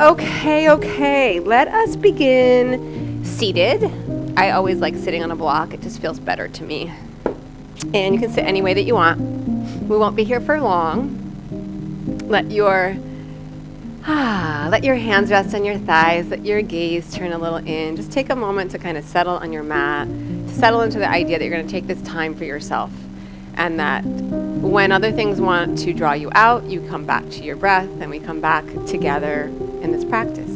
Okay, let us begin seated. I always like sitting on a block. It just feels better to me. And you can sit any way that you want. We won't be here for long. Let your hands rest on your thighs. Let your gaze turn a little in. Just take a moment to kind of settle on your mat, to settle into the idea that you're going to take this time for yourself, and that when other things want to draw you out, you come back to your breath, and we come back together in this practice.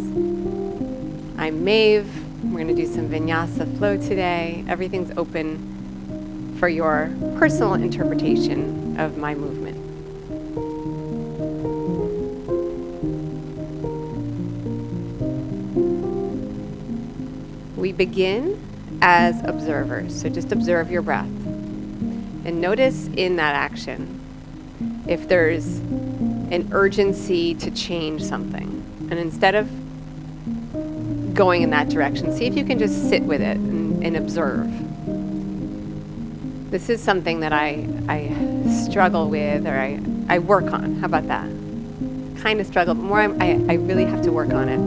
I'm Maeve. We're going to do some Vinyasa flow today. Everything's open for your personal interpretation of my movement. We begin as observers, so just observe your breath. And notice in that action if there's an urgency to change something. And instead of going in that direction, see if you can just sit with it and observe. This is something that I struggle with, or I work on. How about that? Kind of struggle, but more I really have to work on it.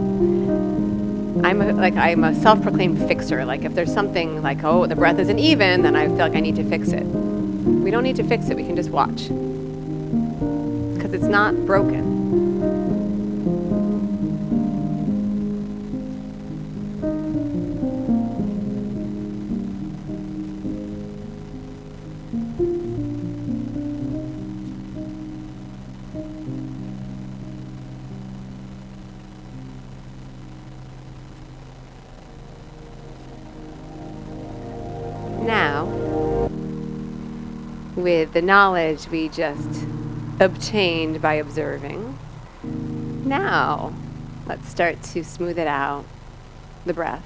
I'm a self-proclaimed fixer. Like if there's something like, oh, the breath isn't even, then I feel like I need to fix it. We don't need to fix it. We can just watch. Because it's not broken. Now, with the knowledge we just obtained by observing, now let's start to smooth it out, the breath.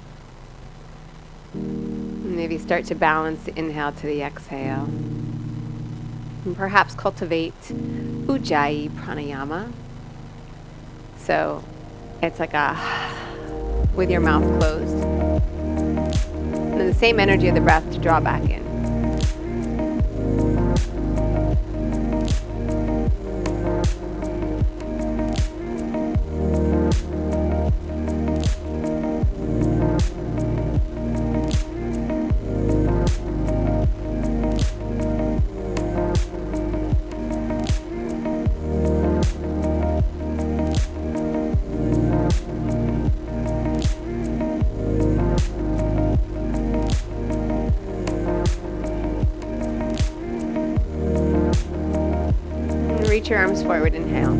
Maybe start to balance the inhale to the exhale. And perhaps cultivate Ujjayi pranayama. So it's like with your mouth closed. And then the same energy of the breath to draw back in. Reach your arms forward, inhale.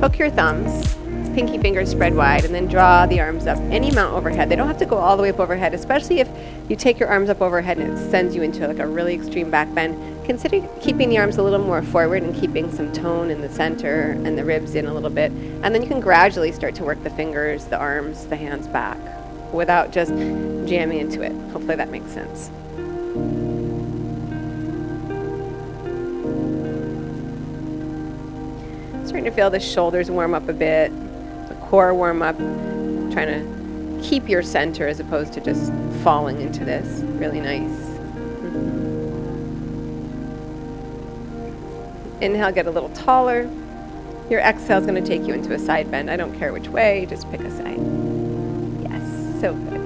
Hook your thumbs, pinky fingers spread wide, and then draw the arms up any amount overhead. They don't have to go all the way up overhead, especially if you take your arms up overhead and it sends you into like a really extreme back bend. Consider keeping the arms a little more forward and keeping some tone in the center and the ribs in a little bit. And then you can gradually start to work the fingers, the arms, the hands back without just jamming into it. Hopefully that makes sense. Starting to feel the shoulders warm up a bit, the core warm up, trying to keep your center as opposed to just falling into this. Really nice. Inhale, get a little taller. Your exhale is going to take you into a side bend. I don't care which way, just pick a side. Yes, so good.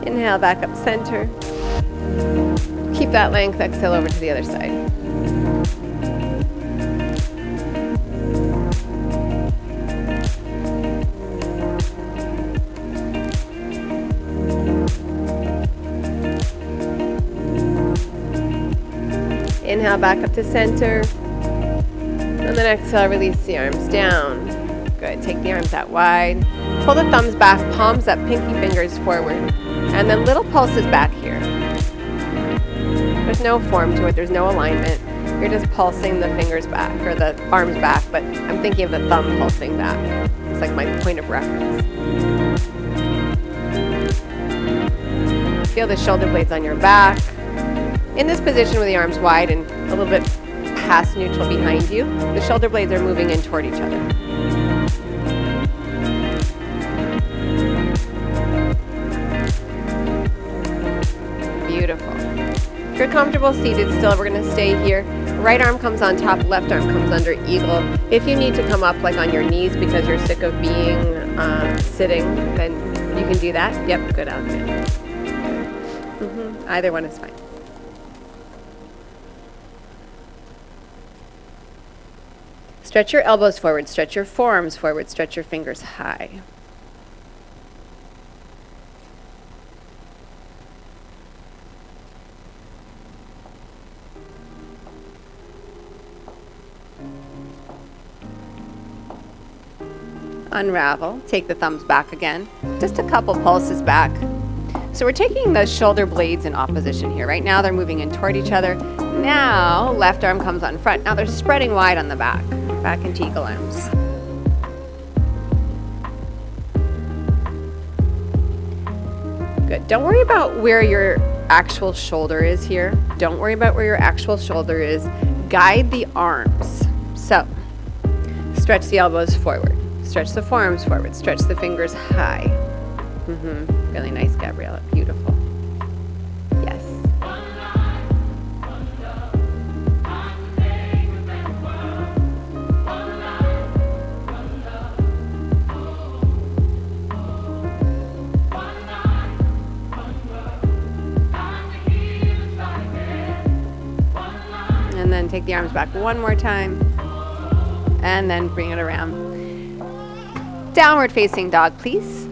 Inhale, back up center. Keep that length, exhale over to the other side. Inhale, back up to center. And then exhale, release the arms down. Good, take the arms out wide. Pull the thumbs back, palms up, pinky fingers forward. And then little pulses back here. There's no form to it, there's no alignment. You're just pulsing the fingers back, or the arms back, but I'm thinking of the thumb pulsing back. It's like my point of reference. Feel the shoulder blades on your back. In this position with the arms wide and a little bit past neutral behind you, the shoulder blades are moving in toward each other. Beautiful. If you're comfortable seated still, we're going to stay here. Right arm comes on top, left arm comes under eagle. If you need to come up like on your knees because you're sick of being sitting, then you can do that. Yep, good outfit. Either one is fine. Stretch your elbows forward, stretch your forearms forward, stretch your fingers high. Unravel, take the thumbs back again, just a couple pulses back. So we're taking the shoulder blades in opposition here. Right now they're moving in toward each other. Now left arm comes on front. Now they're spreading wide on the back into eagle arms. Good. Don't worry about where your actual shoulder is here. Don't worry about where your actual shoulder is. Guide the arms. So stretch the elbows forward. Stretch the forearms forward. Stretch the fingers high. Really nice, Gabriella. Beautiful. Yes. And then take the arms back one more time. And then bring it around. Downward facing dog, please.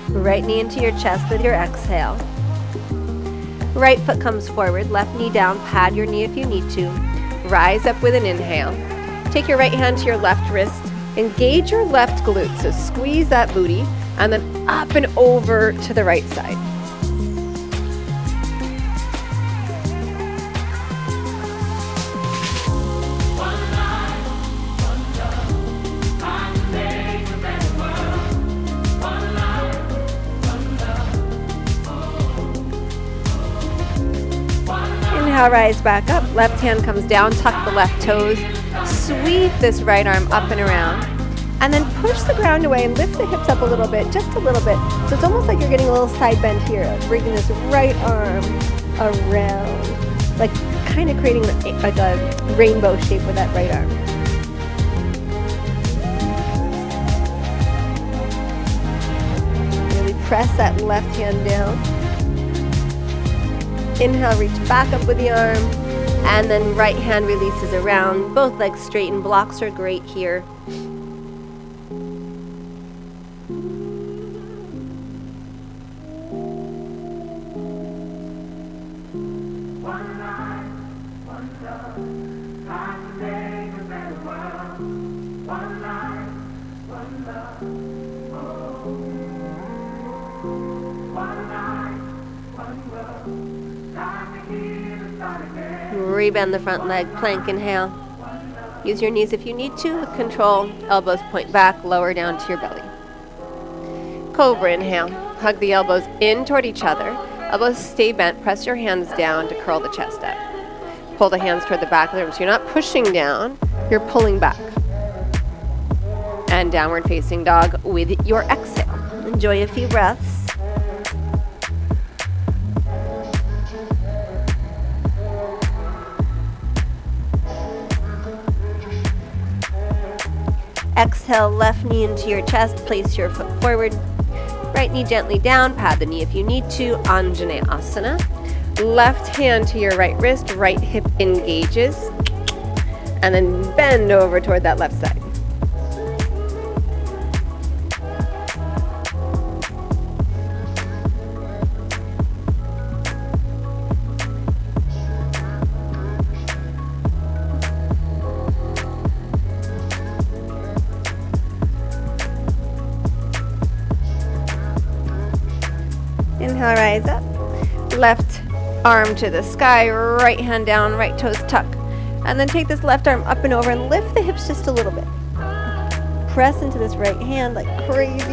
Right knee into your chest with your exhale. Right foot comes forward, left knee down, pad your knee if you need to. Rise up with an inhale. Take your right hand to your left wrist. Engage your left glute, so squeeze that booty, and then up and over to the right side. Inhale, rise back up. Left hand comes down, tuck the left toes. Sweep this right arm up and around. And then push the ground away and lift the hips up a little bit, just a little bit. So it's almost like you're getting a little side bend here, bringing this right arm around, like kind of creating like a rainbow shape with that right arm. Really press that left hand down. Inhale, reach back up with the arm, and then right hand releases around. Both legs straighten. Blocks are great here. Rebend the front leg, plank inhale. Use your knees if you need to with control. Elbows point back, lower down to your belly. Cobra inhale. Hug the elbows in toward each other. Elbows stay bent. Press your hands down to curl the chest up. Pull the hands toward the back of the room. So you're not pushing down, you're pulling back. And downward facing dog with your exhale. Enjoy a few breaths. Exhale, left knee into your chest, place your foot forward. Right knee gently down, pad the knee if you need to, Anjaneyasana. Left hand to your right wrist, right hip engages. And then bend over toward that left side. Inhale, rise up. Left arm to the sky, right hand down, right toes tuck. And then take this left arm up and over and lift the hips just a little bit. Press into this right hand like crazy.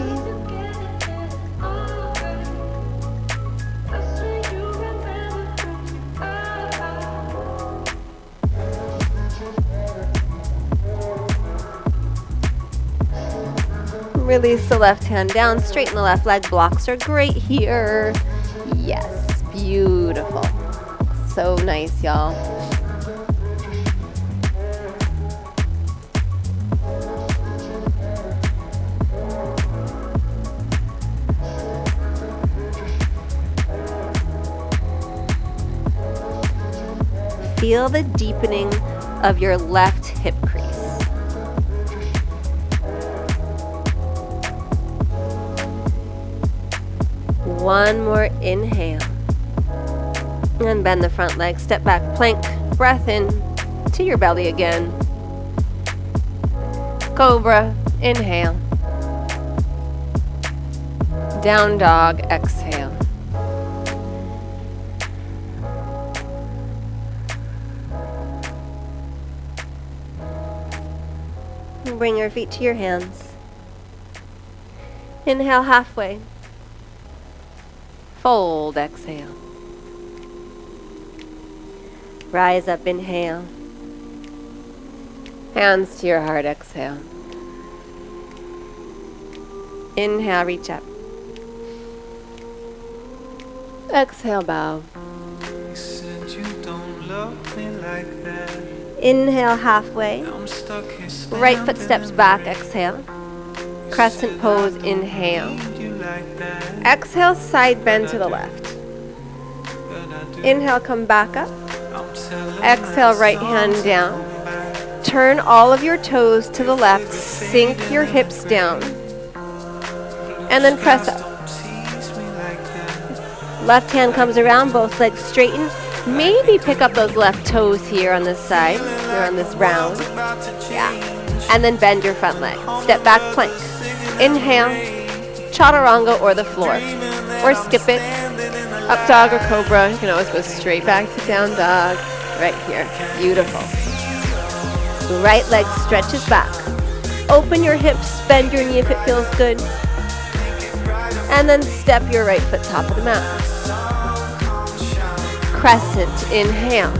Release the left hand down, straighten the left leg. Blocks are great here. Yes, beautiful. So nice, y'all. Feel the deepening of your left hip crease. One more inhale. And bend the front leg, step back, plank, breath in to your belly again. Cobra, inhale. Down dog, exhale. Bring your feet to your hands. Inhale halfway. Fold, exhale. Rise up, inhale. Hands to your heart, exhale. Inhale, reach up. Exhale, bow. You said you don't love me like that. Inhale halfway. I'm stuck here Right foot steps back, exhale. Crescent pose, inhale. you like that. Exhale, side bend to the left. But I do. Inhale, come back up. I'm telling Exhale, right hand down. Turn all of your toes to the left. Sink your hips down. And then press up. don't tease me like that. Left hand comes around, both legs straighten. Maybe pick up those left toes here on this side, or on this round. About to change. Yeah. And then bend your front leg. Step back, plank. Inhale, chaturanga or the floor. Or skip it. Up dog or cobra. You can always go straight back to down dog. Right here. Beautiful. Right leg stretches back. Open your hips, bend your knee if it feels good. And then step your right foot top of the mat. Crescent, inhale.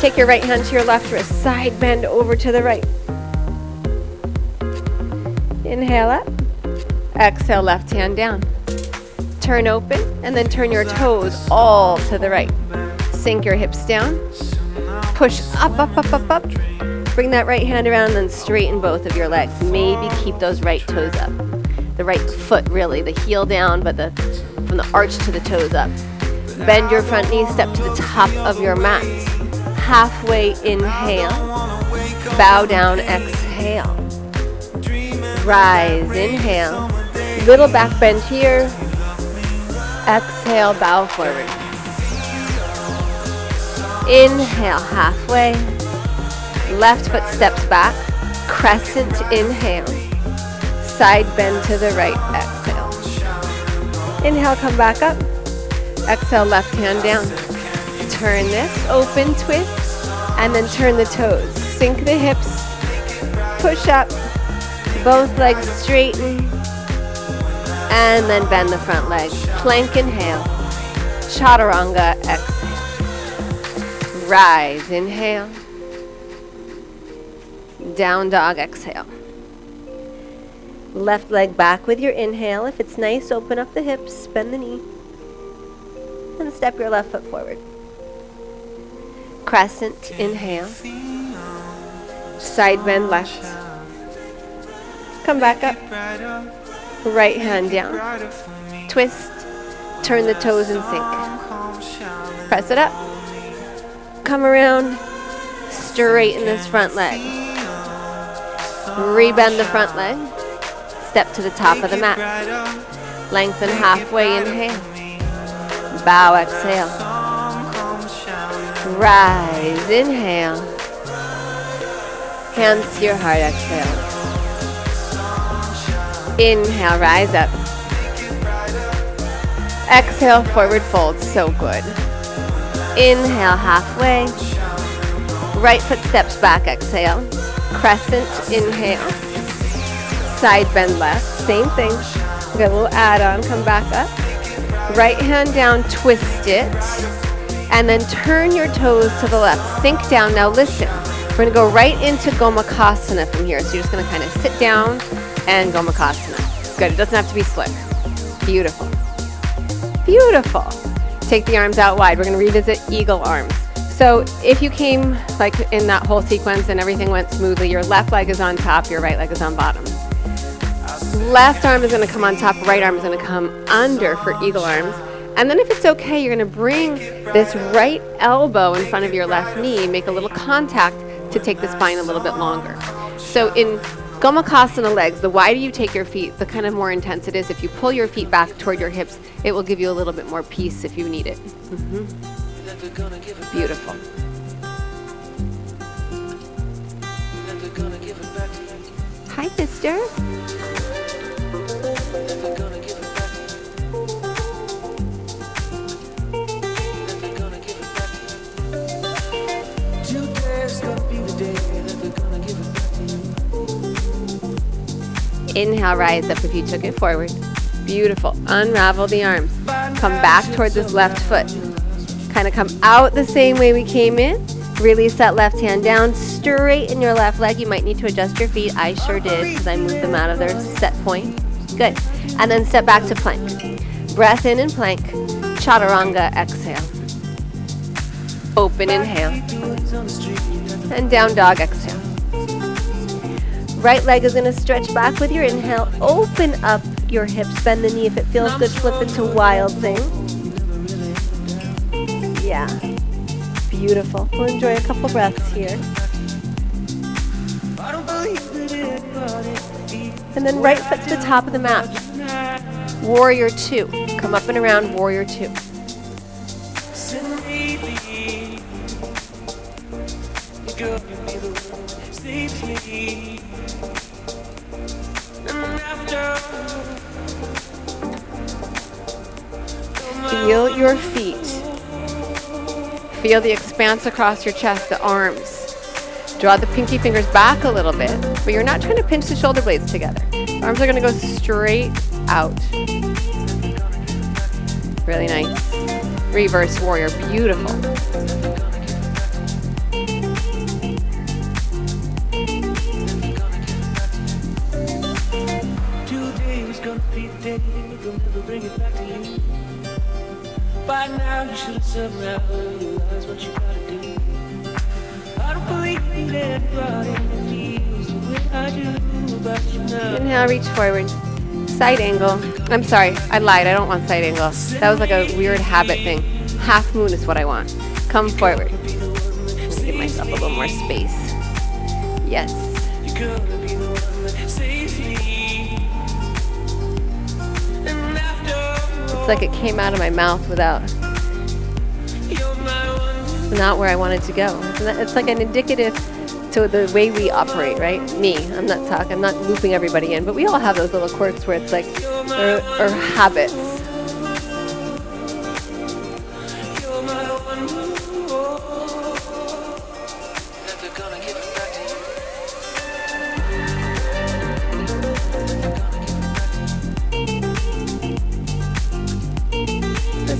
Take your right hand to your left wrist, side bend over to the right. Inhale up. Exhale, left hand down. Turn open and then turn your toes all to the right. Sink your hips down. Push up, up, up, up, up. Bring that right hand around and then straighten both of your legs. Maybe keep those right toes up. The right foot really, the heel down, but from the arch to the toes up. Bend your front knee, step to the top of your mat. Halfway inhale. Bow down, exhale. Rise, inhale. Little back bend here. Exhale, bow forward. Inhale, halfway. Left foot steps back. Crescent, inhale. Side bend to the right, exhale. Inhale, come back up. Exhale, left hand down. Turn this, open twist, and then turn the toes. Sink the hips, push up, both legs straighten, and then bend the front leg. Plank, inhale. Chaturanga, exhale. Rise, inhale. Down dog, exhale. Left leg back with your inhale. If it's nice, open up the hips, bend the knee, and step your left foot forward. Crescent, inhale. Side bend left. Come back up. Right hand down. Twist. Turn the toes and sink. Press it up. Come around. Straighten this front leg. Rebend the front leg. Step to the top of the mat. Lengthen halfway, inhale. Bow, exhale. Rise, inhale. Hands to your heart, exhale. Inhale, rise up. Exhale, forward fold, so good. Inhale, halfway. Right foot steps back, exhale. Crescent, inhale. Side bend left, same thing. Get a little add-on, come back up. Right hand down, twist it. And then turn your toes to the left. Sink down. Now listen, we're gonna go right into Gomukhasana from here. So you're just gonna kind of sit down, and Gomakasana. Good, it doesn't have to be slick. Beautiful. Beautiful. Take the arms out wide. We're going to revisit eagle arms. So if you came like in that whole sequence and everything went smoothly, your left leg is on top, your right leg is on bottom. Left arm is going to come on top, right arm is going to come under for eagle arms. And then if it's okay, you're going to bring this right elbow in front of your left knee, make a little contact to take the spine a little bit longer. So in Gomakasana legs, the wider you take your feet, the kind of more intense it is. If you pull your feet back toward your hips, it will give you a little bit more peace if you need it. Beautiful. Hi, sister. Inhale, rise up if you took it forward. Beautiful. Unravel the arms. Come back towards this left foot. Kind of come out the same way we came in. Release that left hand down. Straighten your left leg. You might need to adjust your feet. I sure did because I moved them out of their set point. Good. And then step back to plank. Breath in and plank. Chaturanga, exhale. Open, inhale. And down dog, exhale. Right leg is going to stretch back with your inhale. Open up your hips, bend the knee. If it feels good, flip into wild thing. Yeah. Beautiful. We'll enjoy a couple breaths here. And then right foot to the top of the mat. Warrior 2. Come up and around, warrior 2. Feel your feet. Feel the expanse across your chest, the arms. Draw the pinky fingers back a little bit, but you're not trying to pinch the shoulder blades together. Arms are going to go straight out. Really nice. Reverse warrior, beautiful. By now you should have somehow realized what you gotta do. I don't believe that anybody feels the way I do about you now. Inhale, reach forward. Side angle. I'm sorry, I lied. I don't want side angle. That was like a weird habit thing. Half moon is what I want. Come forward. Give myself a little more space. Yes. It's like it came out of my mouth without, not where I wanted to go. It's like an indicative to the way we operate, right? Me, I'm not looping everybody in, but we all have those little quirks where it's like, or habits.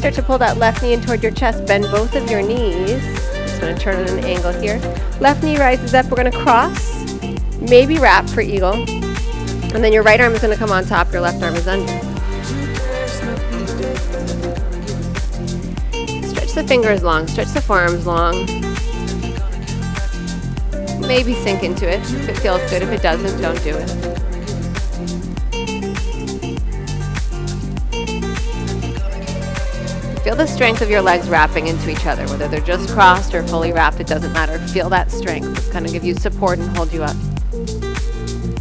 Start to pull that left knee in toward your chest. Bend both of your knees. Just going to turn at an angle here. Left knee rises up. We're going to cross. Maybe wrap for eagle. And then your right arm is going to come on top. Your left arm is under. Stretch the fingers long. Stretch the forearms long. Maybe sink into it if it feels good. If it doesn't, don't do it. Feel the strength of your legs wrapping into each other, whether they're just crossed or fully wrapped, it doesn't matter. Feel that strength. It's going to give you support and hold you up.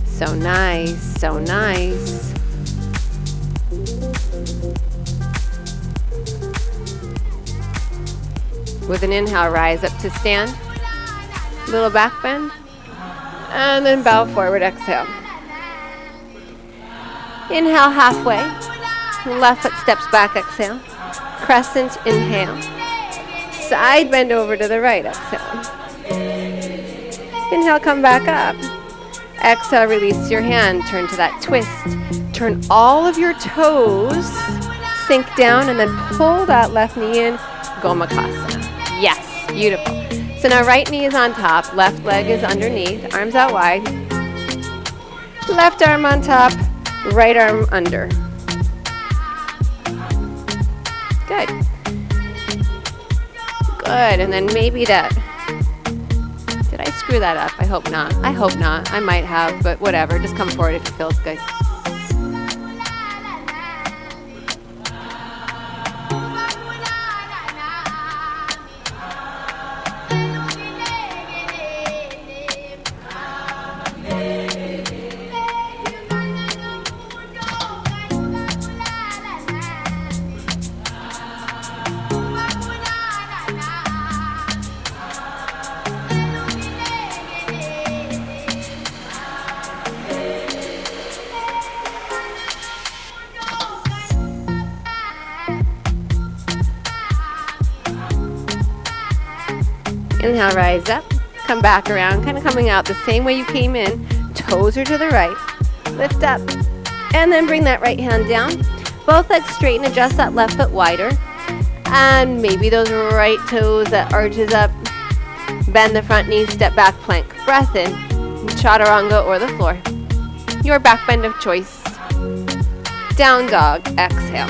So nice, so nice. With an inhale, rise up to stand. Little back bend. And then bow forward, exhale. Inhale halfway. Left foot steps back, exhale. Crescent, inhale. Side bend over to the right, exhale. Inhale, come back up. Exhale, release your hand. Turn to that twist. Turn all of your toes. Sink down and then pull that left knee in. Gomakasana. Yes, beautiful. So now right knee is on top. Left leg is underneath. Arms out wide. Left arm on top, right arm under. Good. Good, and then maybe that. Did I screw that up? I hope not. I hope not. I might have, but whatever. Just come forward if it feels good. Inhale, rise up, come back around, kind of coming out the same way you came in. Toes are to the right. Lift up, and then bring that right hand down. Both legs straighten, adjust that left foot wider. And maybe those right toes that arches up. Bend the front knee, step back, plank. Breath in, chaturanga or the floor. Your back bend of choice. Down dog, exhale.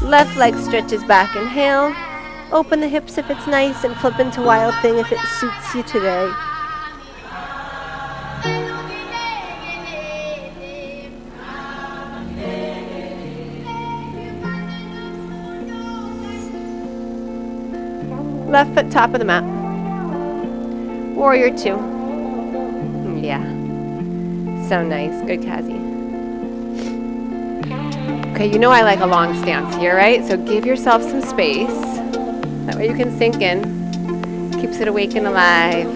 Left leg stretches back, inhale. Open the hips if it's nice and flip into wild thing if it suits you today. Left foot top of the mat. Warrior two. Yeah. So nice. Good, Kazi. Okay, you know I like a long stance here, right? So give yourself some space. That way you can sink in. Keeps it awake and alive.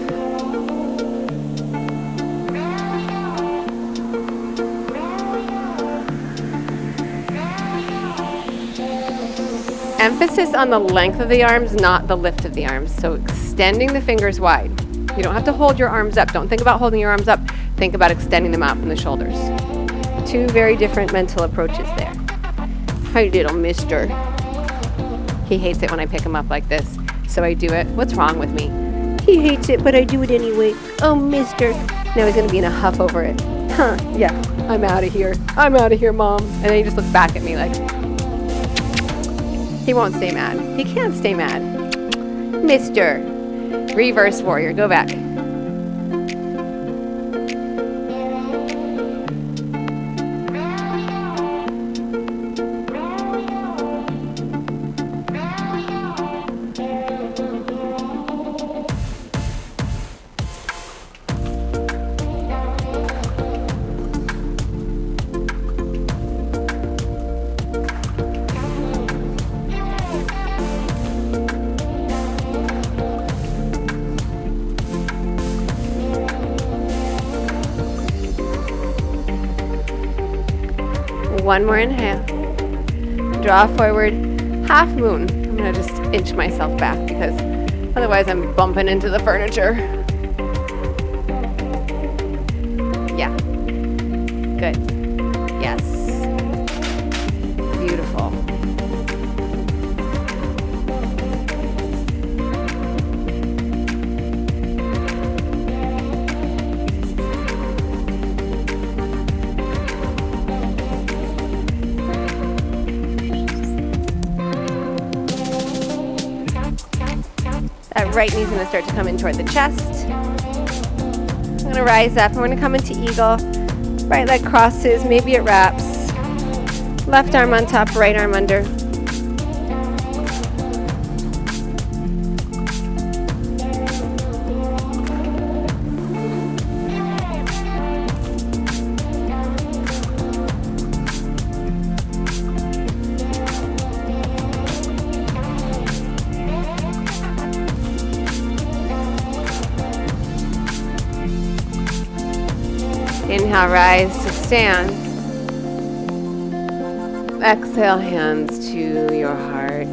Emphasis on the length of the arms, not the lift of the arms. So extending the fingers wide. You don't have to hold your arms up. Don't think about holding your arms up. Think about extending them out from the shoulders. Two very different mental approaches there. Hi, little mister. He hates it when I pick him up like this, so I do it. What's wrong with me? He hates it, but I do it anyway. Oh, mister. Now he's going to be in a huff over it. Huh, yeah, I'm out of here. I'm out of here, Mom. And then he just looks back at me like, he won't stay mad. He can't stay mad. Mister. Reverse warrior. Go back. One more inhale. Draw forward, half moon. I'm gonna just inch myself back because otherwise I'm bumping into the furniture. Yeah, good, yes, beautiful. That right knee's going to start to come in toward the chest. I'm going to rise up. We're going to come into eagle. Right leg crosses. Maybe it wraps. Left arm on top, right arm under. Inhale, rise to stand. Exhale, hands to your heart.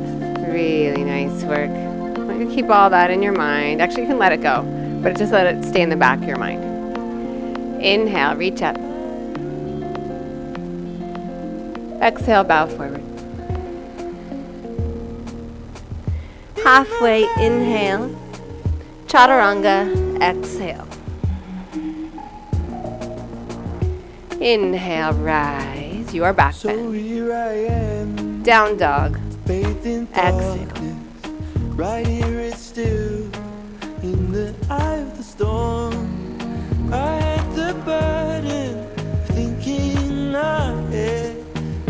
Really nice work. I want you to keep all that in your mind. Actually, you can let it go, but just let it stay in the back of your mind. Inhale, reach up. Exhale, bow forward. Halfway, inhale. Chaturanga, exhale. Inhale, rise. You are back So bend. here I am, Down dog. bathed in Exhale. darkness. Right here it's still in the eye of the storm. I had the burden, thinking ahead.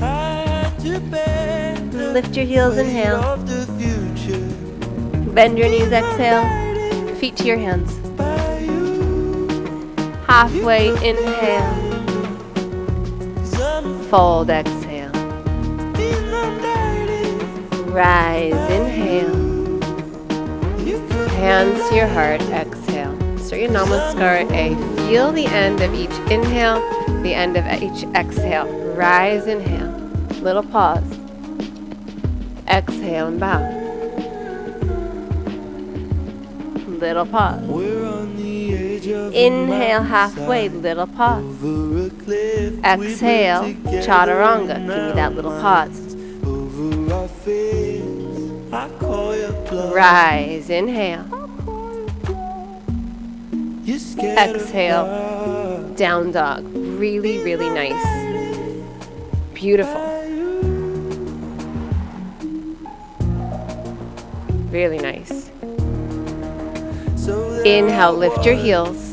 I had to bend the Lift your heels, weight inhale. of the future. Bend your knees, exhale. Feet to your hands. By you, Halfway, inhale. 'cause I'm Fold, exhale. inundated. Rise, inhale. You could Hands to your heart, exhale. Start your Namaskar A. Feel the end of each inhale, the end of each exhale. Rise, inhale. Little pause. Exhale and bow. Little pause. We're on the edge of a Inhale halfway, mountainside. little pause. Over a cliff, Exhale, we were together chaturanga. in Give me our that little pause. minds. Over our fears, I call your bluff. Rise, inhale. You're scared of Exhale. love. Down dog. Really, really nice. Beautiful. Really nice. So there Inhale, I lift your was, heels.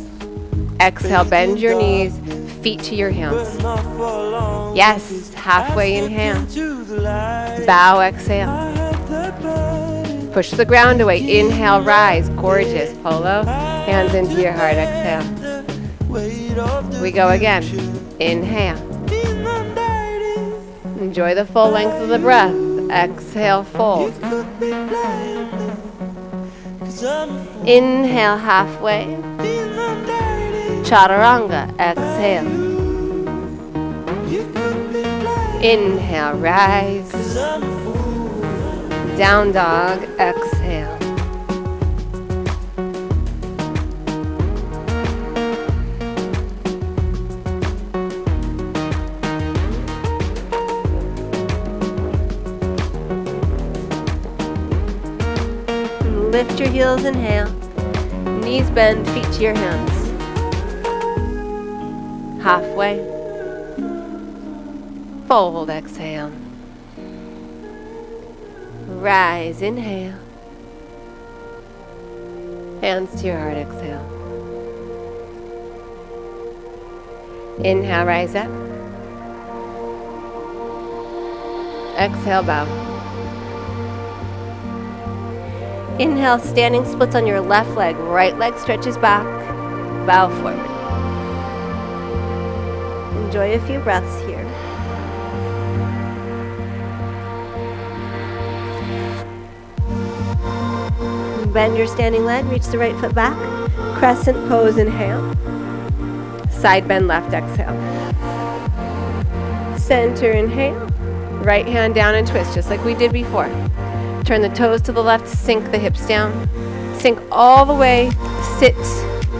Exhale, bend your knees. Feet to your hands. but not for long, Yes, because halfway I stepped inhale. into the light. Bow, exhale. I had the burden, Push the ground away. Inhale, rise. Gorgeous. Polo. Hands into your heart. Exhale. the weight of the We go again. future. Inhale. Inundated. Enjoy the full length of the breath. Exhale, You fold. could be blinded, 'cause I'm Inhale, halfway. inundated. Chaturanga. Exhale. You could be blinded, Inhale, rise. 'cause I'm a fool. Down dog. Exhale. Lift your heels, inhale. Knees bend, feet to your hands. Halfway. Fold, exhale. Rise, inhale. Hands to your heart, exhale. Inhale, rise up. Exhale, bow. Inhale, standing splits on your left leg. Right leg stretches back. Bow forward. Enjoy a few breaths here. Bend your standing leg, reach the right foot back. Crescent pose, inhale. Side bend, left, exhale. Center, inhale. Right hand down and twist, just like we did before. Turn the toes to the left, sink the hips down. Sink all the way, sit,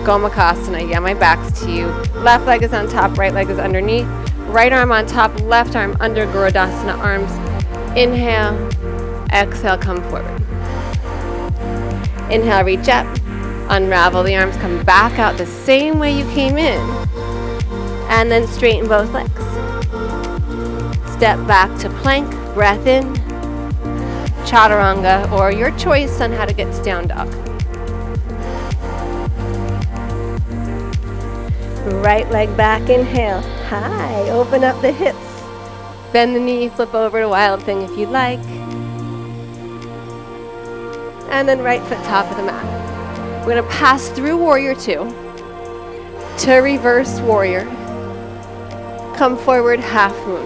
Gomakasana. Yeah, my back's to you. Left leg is on top, right leg is underneath. Right arm on top, left arm under Gurudasana, arms. Inhale, exhale, come forward. Inhale, reach up. Unravel the arms, come back out the same way you came in. And then straighten both legs. Step back to plank, breath in. Chaturanga, or your choice on how to get to down dog. Right leg back, inhale. High, open up the hips. Bend the knee, flip over to wild thing if you'd like. And then right foot top of the mat. We're gonna pass through warrior two to reverse warrior. Come forward, half moon.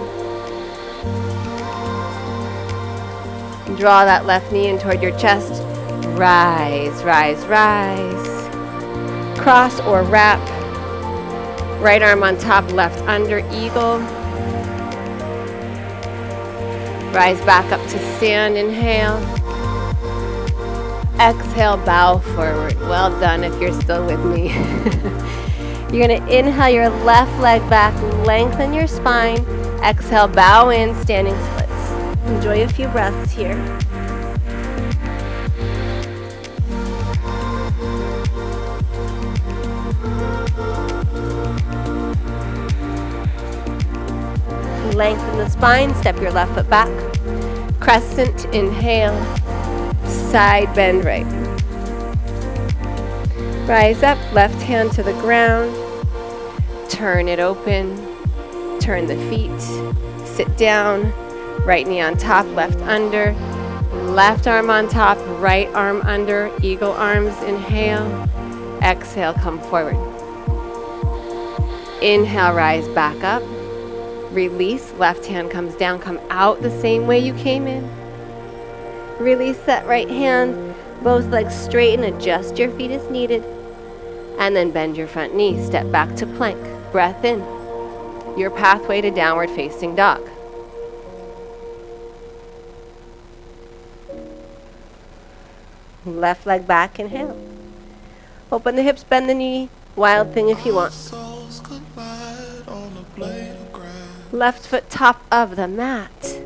Draw that left knee in toward your chest. Rise, rise, rise. Cross or wrap. Right arm on top, left under, eagle. Rise back up to stand, inhale. Exhale, bow forward. Well done if you're still with me. You're gonna inhale your left leg back, lengthen your spine. Exhale, bow in, standing splits. Enjoy a few breaths here. Lengthen the spine, step your left foot back. Crescent, inhale, side bend right. Rise up, left hand to the ground. Turn it open, turn the feet, sit down, right knee on top, left under, left arm on top, right arm under, eagle arms, inhale, exhale, come forward. Inhale, rise back up, release, left hand comes down, come out the same way you came in. Release that right hand, both legs straighten, adjust your feet as needed, and then bend your front knee, step back to plank. Breath in, your pathway to downward facing dog. Left leg back, inhale. Open the hips, bend the knee, wild thing if you want. Left foot top of the mat.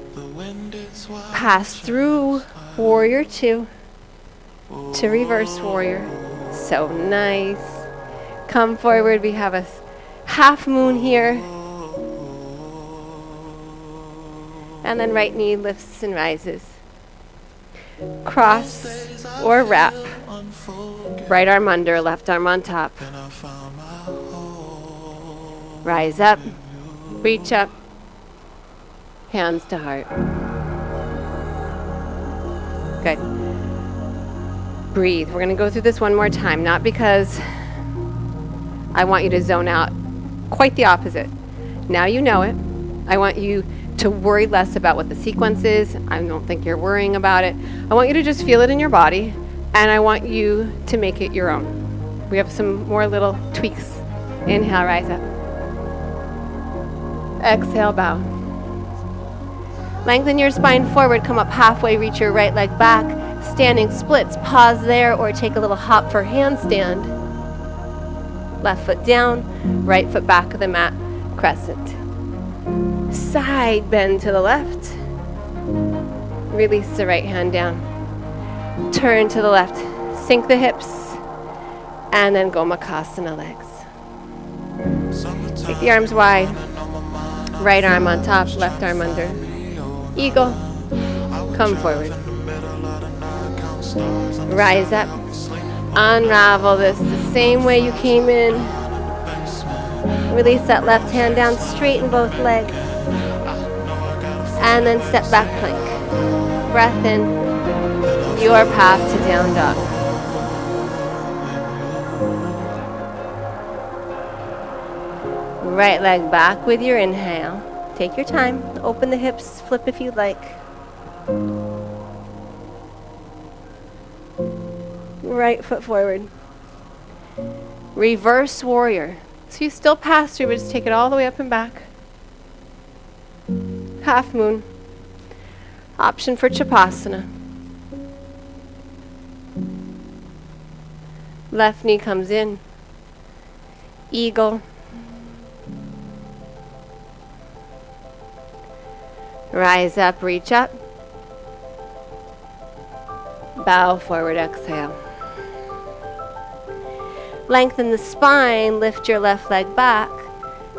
Pass through warrior two to reverse warrior. So nice. Come forward, we have a half moon here. And then right knee lifts and rises. Cross or wrap. Right arm under, left arm on top. Rise up, reach up, hands to heart. Good. Breathe. We're going to go through this one more time, not because I want you to zone out. Quite the opposite. Now you know it. I want you to worry less about what the sequence is. I don't think you're worrying about it. I want you to just feel it in your body, and I want you to make it your own. We have some more little tweaks. Inhale, rise up. Exhale, bow. Lengthen your spine forward, come up halfway, reach your right leg back. Standing splits, pause there or take a little hop for handstand. Left foot down, right foot back of the mat, crescent. Side bend to the left. Release the right hand down. Turn to the left, sink the hips, and then Gomukhasana legs. Take the arms wide. Right arm on top, left arm under. Eagle. Come forward. Rise up. Unravel this the same way you came in. Release that left hand down, straighten both legs. And then step back plank. Breath in. Your path to down dog. Right leg back with your inhale. Take your time. Open the hips, flip if you'd like. Right foot forward. Reverse warrior. So you still pass through, but just take it all the way up and back. Half moon. Option for Chapasana. Left knee comes in. Eagle. Rise up, reach up. Bow forward, exhale. Lengthen the spine, lift your left leg back.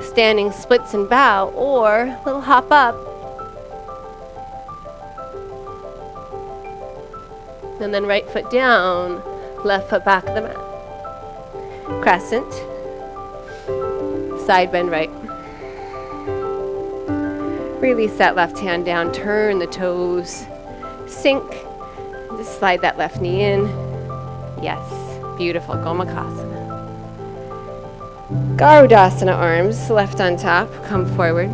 Standing splits and bow, or little hop up. And then right foot down, left foot back of the mat. Crescent. Side bend right. Release that left hand down, turn the toes, sink, just slide that left knee in. Yes, beautiful, Gomukhasana. Garudasana arms, left on top, come forward.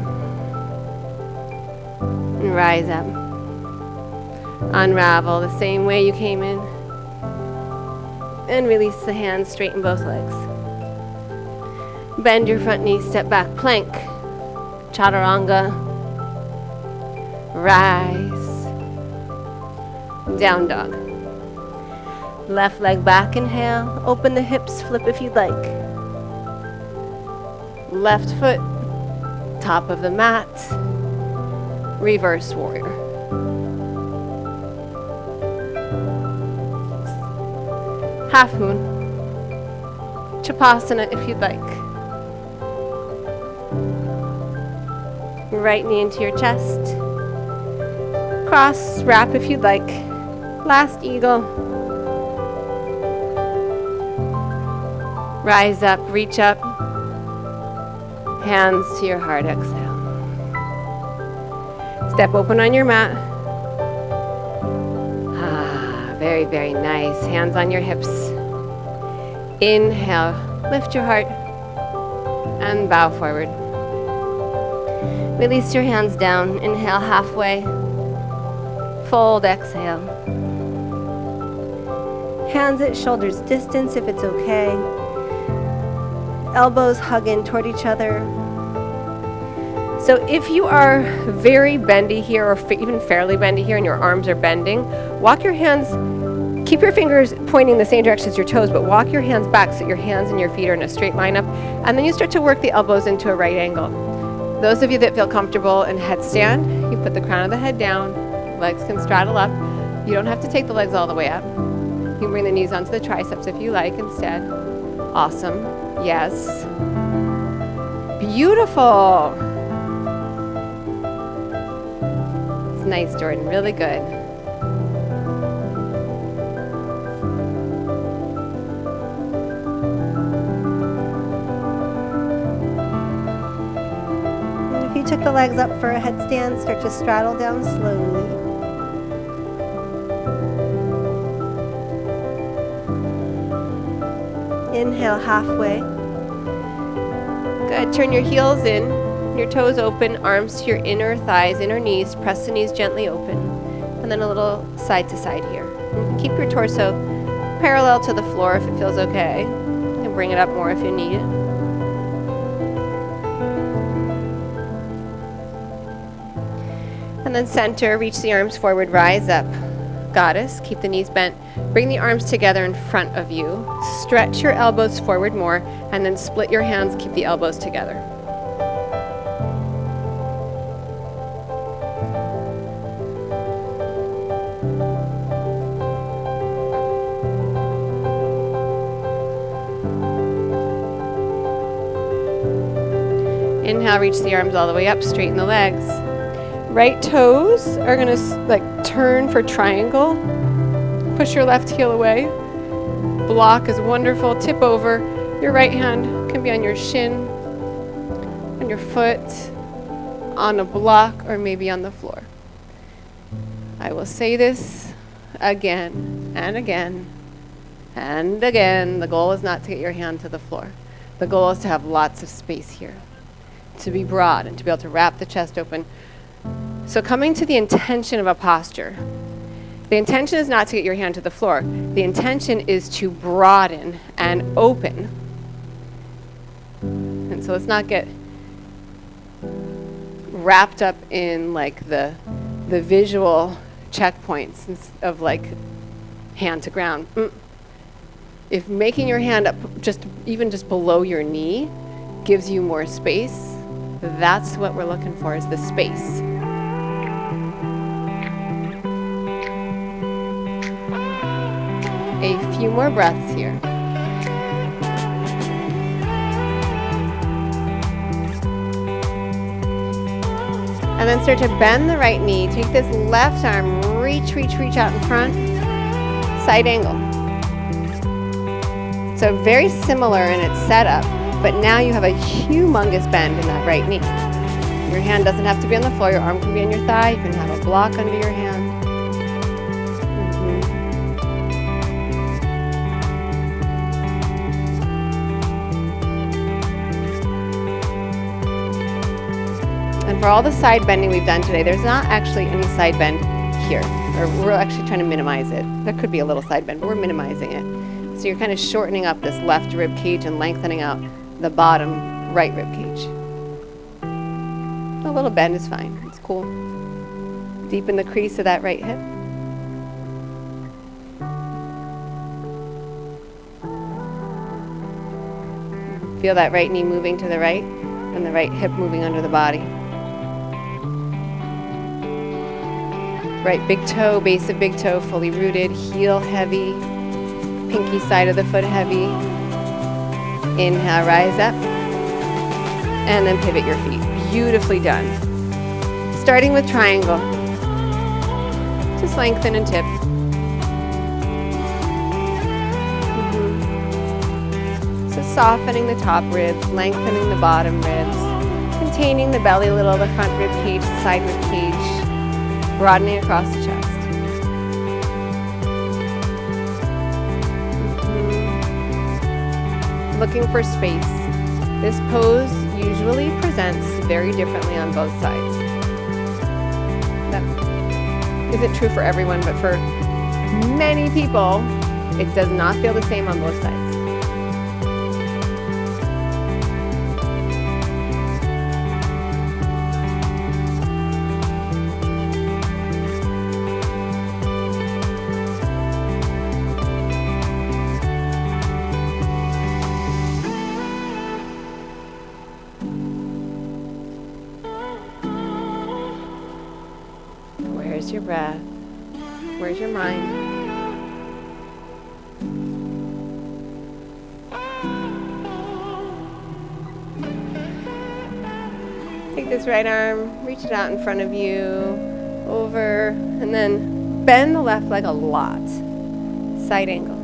And rise up. Unravel the same way you came in. And release the hands, straighten both legs. Bend your front knee, step back, plank. Chaturanga. Rise. Down dog. Left leg back, inhale. Open the hips, flip if you'd like. Left foot, top of the mat. Reverse warrior. Half moon. Chapasana if you'd like. Right knee into your chest. Cross, wrap if you'd like. Last eagle. Rise up, reach up. Hands to your heart, exhale. Step open on your mat. Very, very nice. Hands on your hips. Inhale, lift your heart and bow forward. Release your hands down. Inhale halfway. Fold, exhale. Hands at shoulders distance if it's okay. Elbows hug in toward each other. So if you are very bendy here or even fairly bendy here and your arms are bending, walk your hands, keep your fingers pointing the same direction as your toes, but walk your hands back so your hands and your feet are in a straight line up. And then you start to work the elbows into a right angle. Those of you that feel comfortable in headstand, you put the crown of the head down, legs can straddle up. You don't have to take the legs all the way up. You can bring the knees onto the triceps if you like instead. Awesome. Yes. Beautiful. It's nice, Jordan. Really good. And if you took the legs up for a headstand, start to straddle down slowly. Inhale halfway. Good. Turn your heels in, your toes open, arms to your inner thighs, inner knees. Press the knees gently open. And then a little side to side here. Keep your torso parallel to the floor if it feels okay. And bring it up more if you need it. And then center, reach the arms forward, rise up. Goddess, keep the knees bent. Bring the arms together in front of you. Stretch your elbows forward more, and then split your hands, keep the elbows together. Inhale, reach the arms all the way up, straighten the legs. Right toes are gonna turn for triangle. Push your left heel away. Block is wonderful. Tip over. Your right hand can be on your shin, on your foot, on a block, or maybe on the floor. I will say this again and again and again. The goal is not to get your hand to the floor. The goal is to have lots of space here, to be broad and to be able to wrap the chest open. So coming to the intention of a posture, the intention is not to get your hand to the floor. The intention is to broaden and open. And so let's not get wrapped up in the visual checkpoints of hand to ground. If making your hand up even just below your knee gives you more space, that's what we're looking for, is the space. A few more breaths here. And then start to bend the right knee. Take this left arm, reach out in front. Side angle. So very similar in its setup, but now you have a humongous bend in that right knee. Your hand doesn't have to be on the floor. Your arm can be on your thigh. You can have a block under your hand. And for all the side bending we've done today, there's not actually any side bend here. Or we're actually trying to minimize it. There could be a little side bend, but we're minimizing it. So you're kind of shortening up this left rib cage and lengthening out the bottom right rib cage. A little bend is fine. It's cool. Deepen the crease of that right hip. Feel that right knee moving to the right and the right hip moving under the body. Right big toe, base of big toe fully rooted, heel heavy, pinky side of the foot heavy. Inhale, rise up, and then pivot your feet. Beautifully done. starting with triangle. Just lengthen and tip. So softening the top ribs, lengthening the bottom ribs, containing the belly a little, the front rib cage, the side rib cage, broadening across the chest. Looking for space. This pose usually presents very differently on both sides. That isn't true for everyone, but for many people, it does not feel the same on both sides. Where's your breath? Where's your mind? Take this right arm, reach it out in front of you, over, and then bend the left leg a lot. Side angle.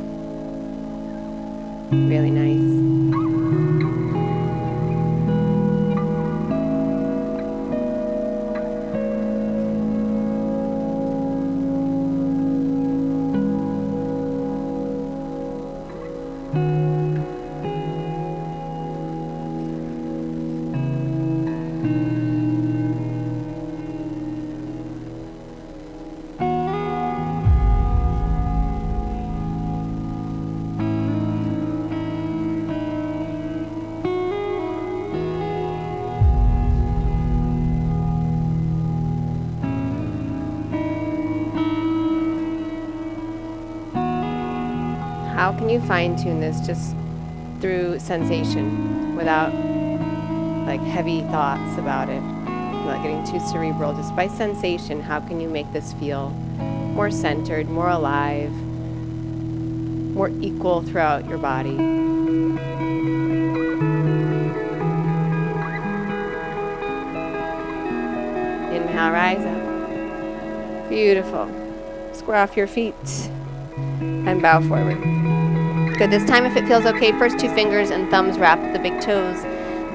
Really nice. How can you fine-tune this just through sensation without like heavy thoughts about it, not getting too cerebral? Just by sensation, how can you make this feel more centered, more alive, more equal throughout your body? Inhale, rise up. Beautiful. Square off your feet and bow forward. Good. This time, if it feels okay, first two fingers and thumbs wrap the big toes.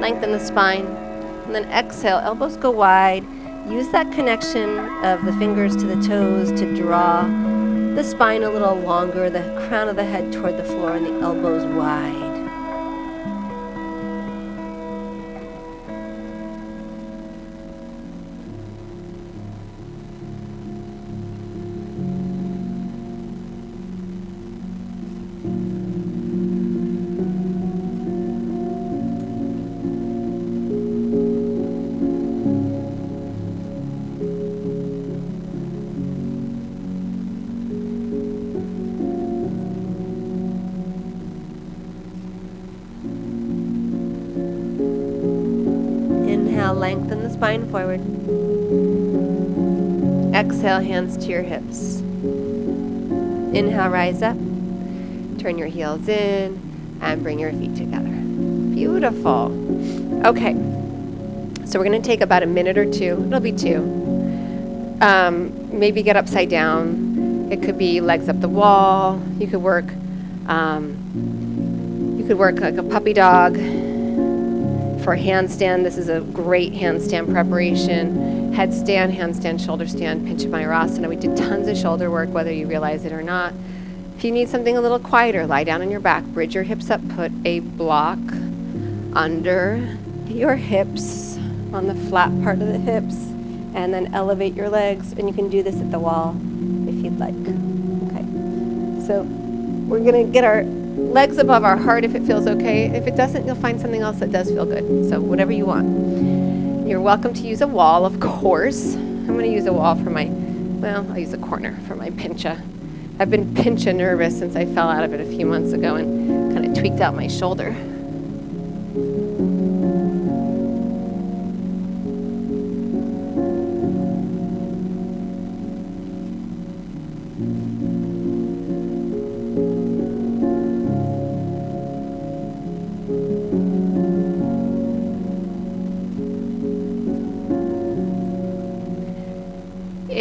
Lengthen the spine. And then exhale, elbows go wide. Use that connection of the fingers to the toes to draw the spine a little longer, the crown of the head toward the floor, and the elbows wide. Lengthen the spine forward. Exhale, hands to your hips. Inhale, rise up. Turn your heels in and bring your feet together. Beautiful. Okay, so we're going to take about a minute or two. It'll be two. Maybe get upside down. It could be legs up the wall. You could work like a puppy dog. For a handstand, this is a great handstand preparation. Headstand, handstand, shoulder stand, Pincha Mayurasana. We did tons of shoulder work, whether you realize it or not. If you need something a little quieter, lie down on your back, bridge your hips up, put a block under your hips, on the flat part of the hips, and then elevate your legs. And you can do this at the wall if you'd like. Okay, so we're gonna get our legs above our heart if it feels okay. If it doesn't, you'll find something else that does feel good. So whatever you want. You're welcome to use a wall, of course. I'm going to use a wall for I'll use a corner for my pincha. I've been pincha nervous since I fell out of it a few months ago and kind of tweaked out my shoulder.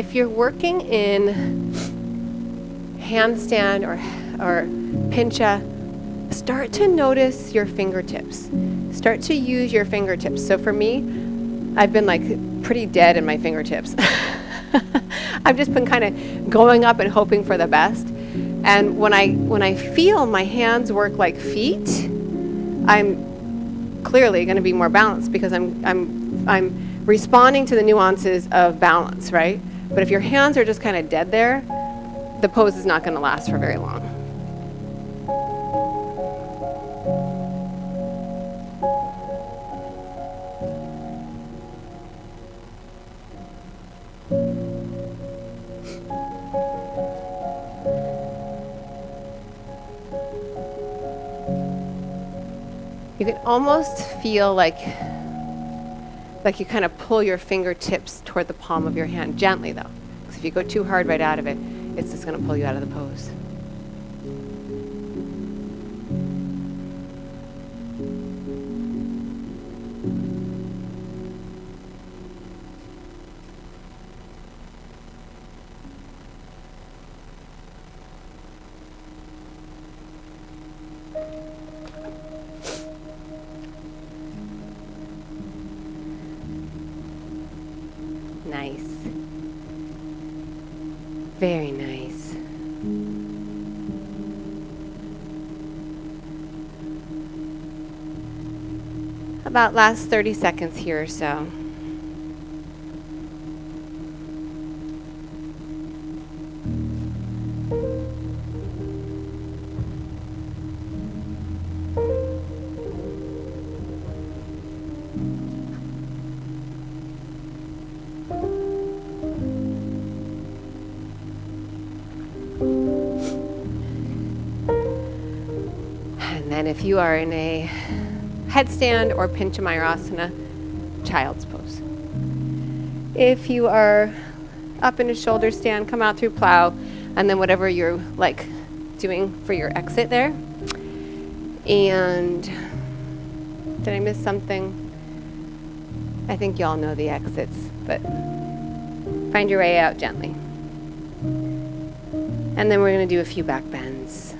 if you're working in handstand or pincha, start to notice your fingertips. Start to use your fingertips. So for me, I've been like pretty dead in my fingertips. I've just been kind of going up and hoping for the best. And when I feel my hands work like feet, I'm clearly going to be more balanced because I'm responding to the nuances of balance, right? But if your hands are just kind of dead there, the pose is not going to last for very long. You can almost feel like you kind of pull your fingertips toward the palm of your hand, gently though. Because if you go too hard right out of it, it's just going to pull you out of the pose. Nice. Very nice. About last 30 seconds here or so. And if you are in a headstand or Pinchamayurasana, child's pose. If you are up in a shoulder stand, come out through plow, and then whatever you're like doing for your exit there. And did I miss something? I think y'all know the exits, but find your way out gently. And then we're going to do a few back bends.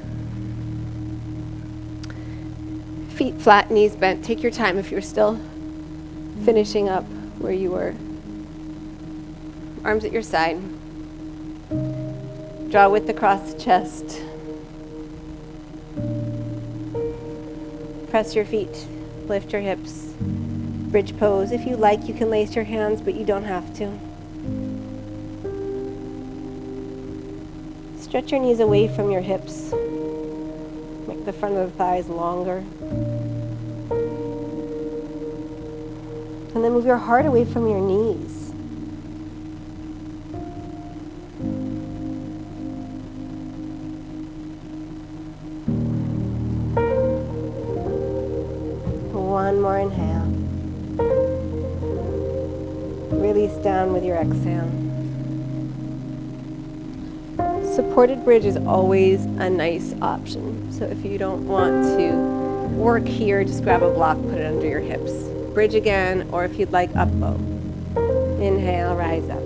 Feet flat, knees bent. Take your time if you're still finishing up where you were. Arms at your side. Draw width across the chest. Press your feet. Lift your hips. Bridge pose. If you like, you can lace your hands, but you don't have to. Stretch your knees away from your hips. Make the front of the thighs longer. And then move your heart away from your knees. One more inhale. Release down with your exhale. Supported bridge is always a nice option. So if you don't want to work here, just grab a block, put it under your hips. Bridge again, or if you'd like, up bow. Inhale, rise up.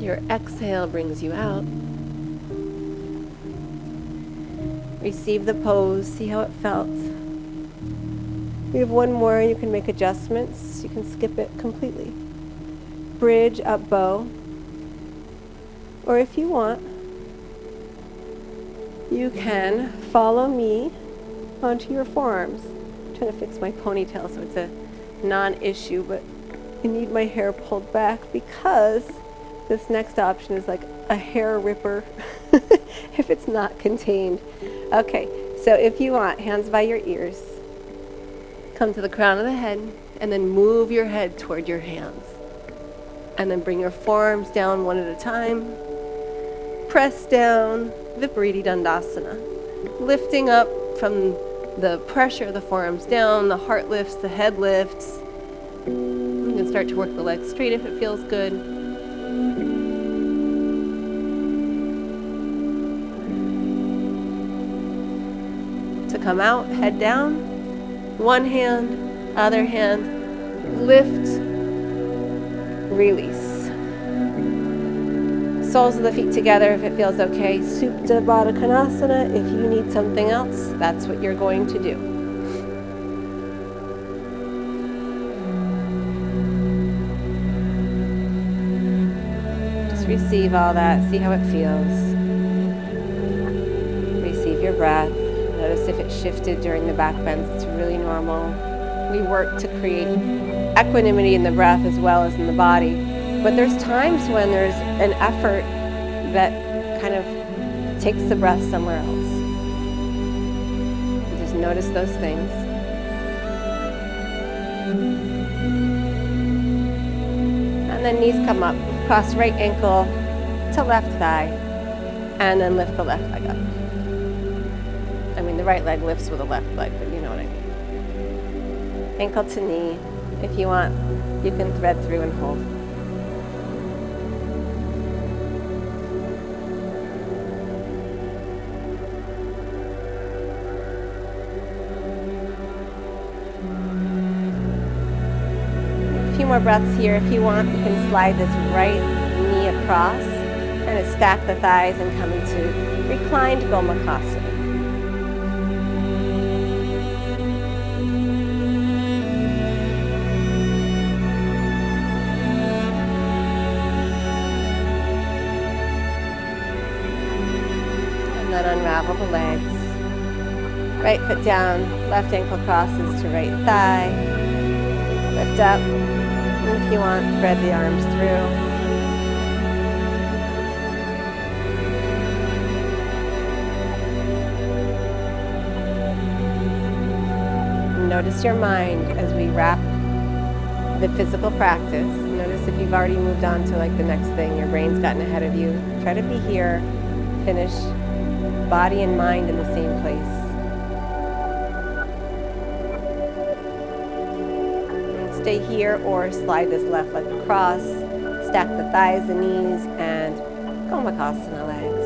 Your exhale brings you out. Receive the pose, see how it felt. We have one more, you can make adjustments. You can skip it completely. Bridge, up bow. Or if you want, you can follow me onto your forearms. I'm trying to fix my ponytail so it's a non-issue, but I need my hair pulled back because this next option is like a hair ripper if it's not contained. Okay, so if you want, hands by your ears. Come to the crown of the head and then move your head toward your hands. And then bring your forearms down one at a time. Press down, Viparita Dandasana. Lifting up from the pressure of the forearms down, the heart lifts, the head lifts. start to work the legs straight if it feels good. To come out, head down, one hand, other hand, lift, release. Soles of the feet together if it feels okay. Supta Baddha Konasana. If you need something else, that's what you're going to do. Just receive all that. See how it feels. Receive your breath. Notice if it shifted during the back bends. It's really normal. We work to create equanimity in the breath as well as in the body. But there's times when there's an effort that kind of takes the breath somewhere else. Just notice those things. And then knees come up. Cross right ankle to left thigh. And then lift the left leg up. I mean, the right leg lifts with the left leg, but you know what I mean. Ankle to knee. If you want, you can thread through and hold. More breaths here. If you want, you can slide this right knee across and stack the thighs and come into reclined Gomukhasana. And then unravel the legs. Right foot down, left ankle crosses to right thigh. Lift up. If you want, thread the arms through. Notice your mind as we wrap the physical practice. Notice if you've already moved on to like the next thing, your brain's gotten ahead of you. Try to be here, finish body and mind in the same place. Stay here or slide this left leg across, stack the thighs and knees, and Gomukhasana legs.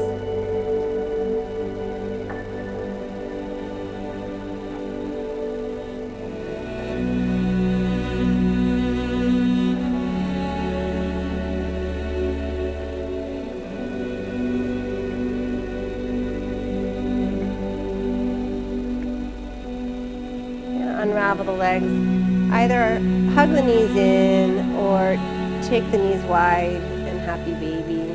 Unravel the legs. Either hug the knees in or take the knees wide and happy baby.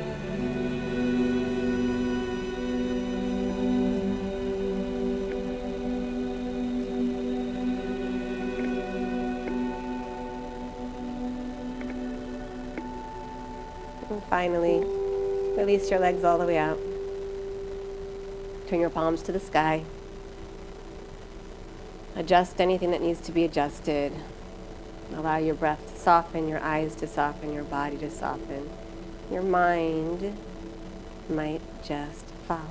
And finally, release your legs all the way out. Turn your palms to the sky. Adjust anything that needs to be adjusted. Allow your breath to soften, your eyes to soften, your body to soften. Your mind might just follow.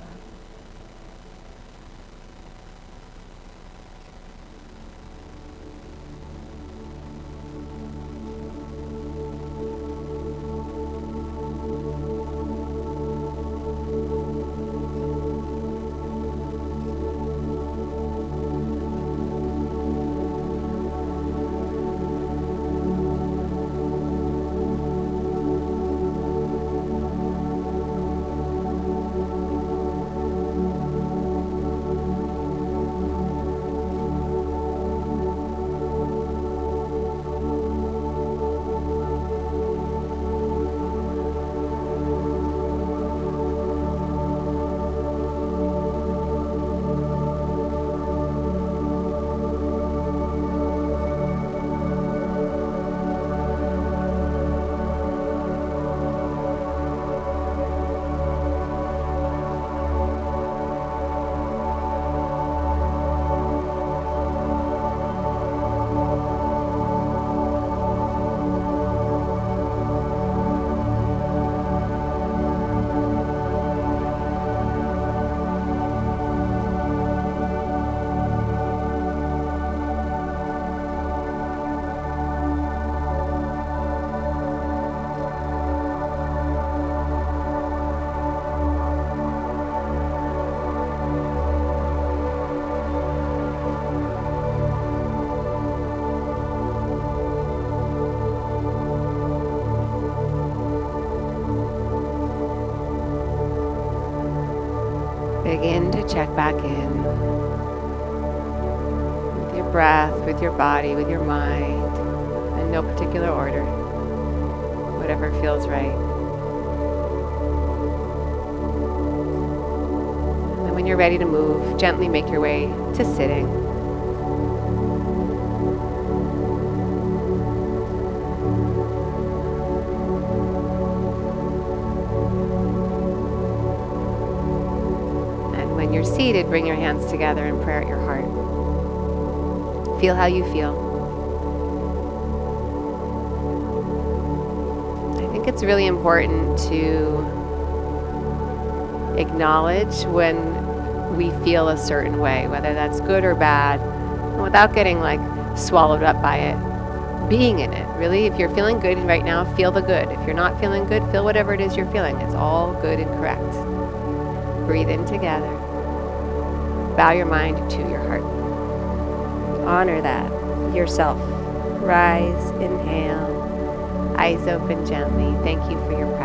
Begin to check back in with your breath, with your body, with your mind, in no particular order, whatever feels right. And then when you're ready to move, gently make your way to sitting. When you're seated, bring your hands together in prayer at your heart. Feel how you feel. I think it's really important to acknowledge when we feel a certain way, whether that's good or bad, without getting swallowed up by it. Being in it, really. If you're feeling good right now, feel the good. If you're not feeling good, feel whatever it is you're feeling. It's all good and correct. Breathe in together. Bow your mind to your heart. Honor that. Yourself. Rise, inhale. Eyes open gently. Thank you for your